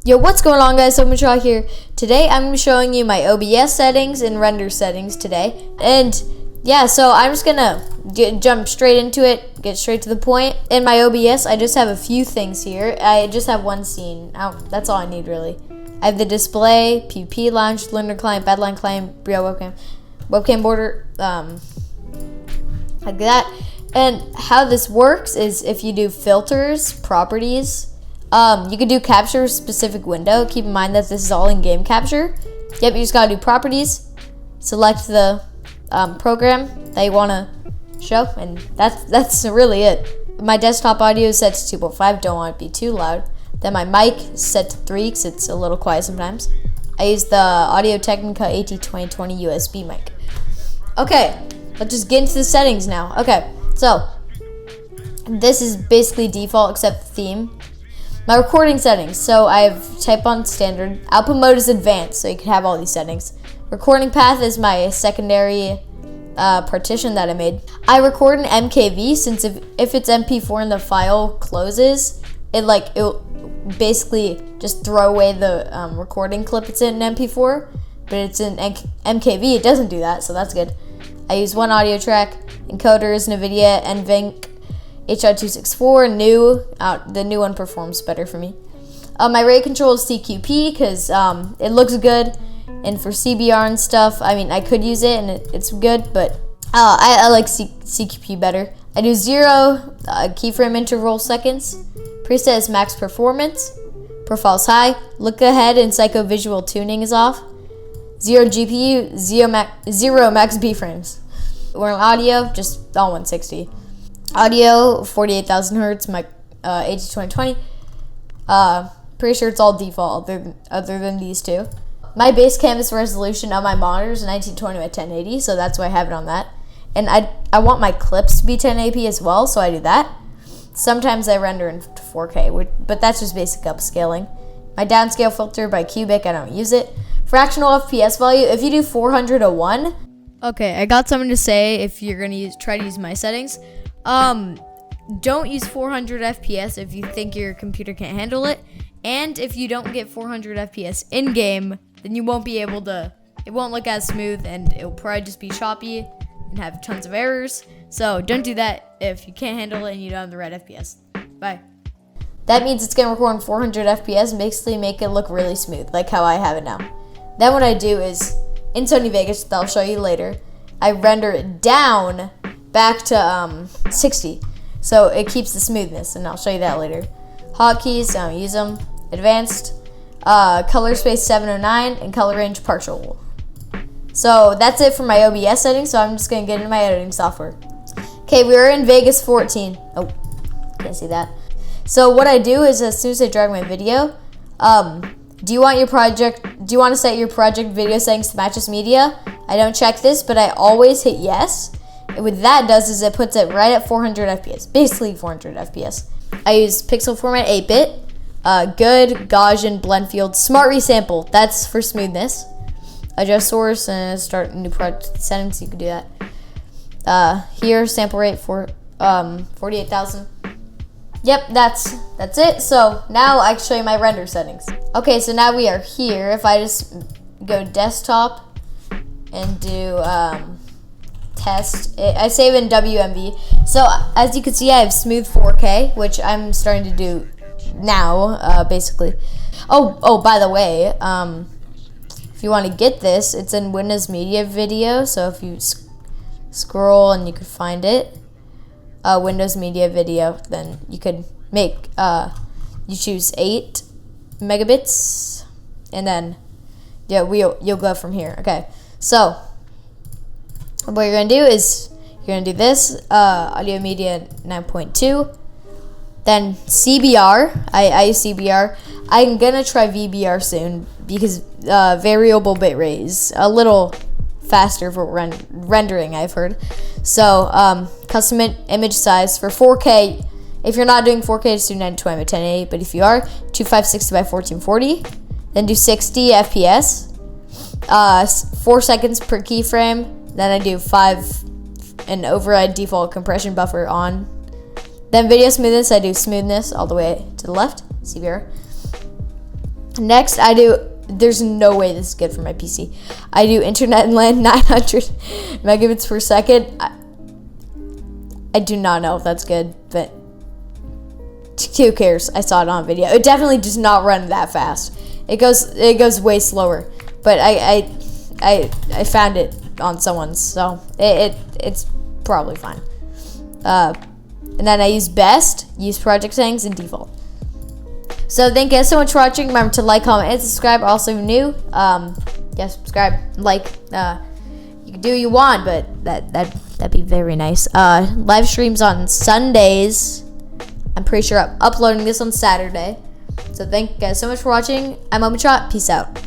Yo, what's going on, guys? Shaw here. Today I'm going to be showing you my OBS settings and render settings today. And yeah, so I'm just going to jump straight into it, get straight to the point. In my OBS, I just have a few things here. I just have one scene. That's all I need, really. I have the display, PvP launch, Lunar client, Badline client, Brio webcam border, like that. And how this works is if you do filters, properties, you can do capture specific window. Keep in mind that this is all in game capture. Yep, you just gotta do properties, select the program that you wanna show, and that's really it. My desktop audio is set to 2.5, don't want it to be too loud. Then my mic is set to 3 because it's a little quiet sometimes. I use the Audio Technica AT2020 USB mic. Okay, let's just get into the settings now. Okay, so this is basically default except the theme. My recording settings, so I have type on standard. Output mode is advanced, so you can have all these settings. Recording path is my secondary partition that I made. I record in MKV since if it's MP4 and the file closes, it'll basically just throw away the recording clip it's in MP4, but it's in MKV, it doesn't do that, so that's good. I use one audio track, encoders, NVIDIA, NVENC, HR264, the new one performs better for me. My rate control is CQP because it looks good, and for CBR and stuff, I mean, I could use it and it's good, but I like CQP better. I do 0 keyframe interval seconds. Preset is max performance. Profile is high. Look ahead and psycho-visual tuning is off. 0 GPU, 0 max B frames. We're on audio, just all 160. Audio, 48,000 hertz, my AT2020. Pretty sure it's all default other than these two. My base canvas resolution on my monitor is 1920 by 1080, so that's why I have it on that. And I want my clips to be 1080p as well, so I do that. Sometimes I render in 4K, but that's just basic upscaling. My downscale filter by Cubic, I don't use it. Fractional FPS value, if you do 400:1. Okay, I got something to say if you're gonna try to use my settings. Don't use 400 FPS if you think your computer can't handle it. And if you don't get 400 FPS in-game, then you won't be able to, it won't look as smooth and it'll probably just be choppy and have tons of errors. So don't do that if you can't handle it and you don't have the right FPS. Bye. That means it's gonna record in 400 FPS and basically make it look really smooth, like how I have it now. Then what I do is, in Sony Vegas, that I'll show you later, I render it down back to 60, so it keeps the smoothness, and I'll show you that later. Hotkeys, I don't use them. Advanced, color space 709, and color range partial. So that's it for my OBS settings, so I'm just gonna get into my editing software. Okay, we're in Vegas 14. Oh, can't see that. So what I do is, as soon as I drag my video, do you want to set your project video settings to match this media? I don't check this, but I always hit yes. And what that does is it puts it right at 400 FPS, basically 400 FPS. I use pixel format 8-bit, good, Gaussian, blend field, smart resample, that's for smoothness. Adjust source and start a new project settings, you can do that. Here, sample rate for 48,000. Yep, that's it. So now I can show you my render settings. Okay, so now we are here. If I just go desktop and do test, I save in WMV. So as you can see, I have smooth 4K, which I'm starting to do now, basically. Oh, by the way, if you want to get this, it's in Windows Media Video. So if you scroll and you could find it, Windows Media Video, then you could make, you choose 8 megabits, and then yeah, you'll go from here. Okay, so what you're gonna do is you're gonna do this, Audio Media 9.2, then CBR. I use CBR. I'm gonna try VBR soon because variable bitrate is a little faster for rendering, I've heard. So custom image size for 4K. If you're not doing 4K, just do 920 by 1080. But if you are, 2560 by 1440. Then do 60 FPS. 4 seconds per keyframe. Then I do 5 and override default compression buffer on. Then video smoothness, I do smoothness all the way to the left. CBR. Next, I do, there's no way this is good for my PC. I do internet and LAN 900 megabits per second. I do not know if that's good, but who cares? I saw it on video. It definitely does not run that fast. It goes way slower, but I found it on someone's, so it's probably fine. And then I use best, use project settings, and default. So thank you guys so much for watching. Remember to like, comment, and subscribe. Also, if you're new, yeah, subscribe, like. You can do what you want, but that'd be very nice. Live streams on Sundays. I'm pretty sure I'm uploading this on Saturday. So thank you guys so much for watching. I'm Obs. Peace out.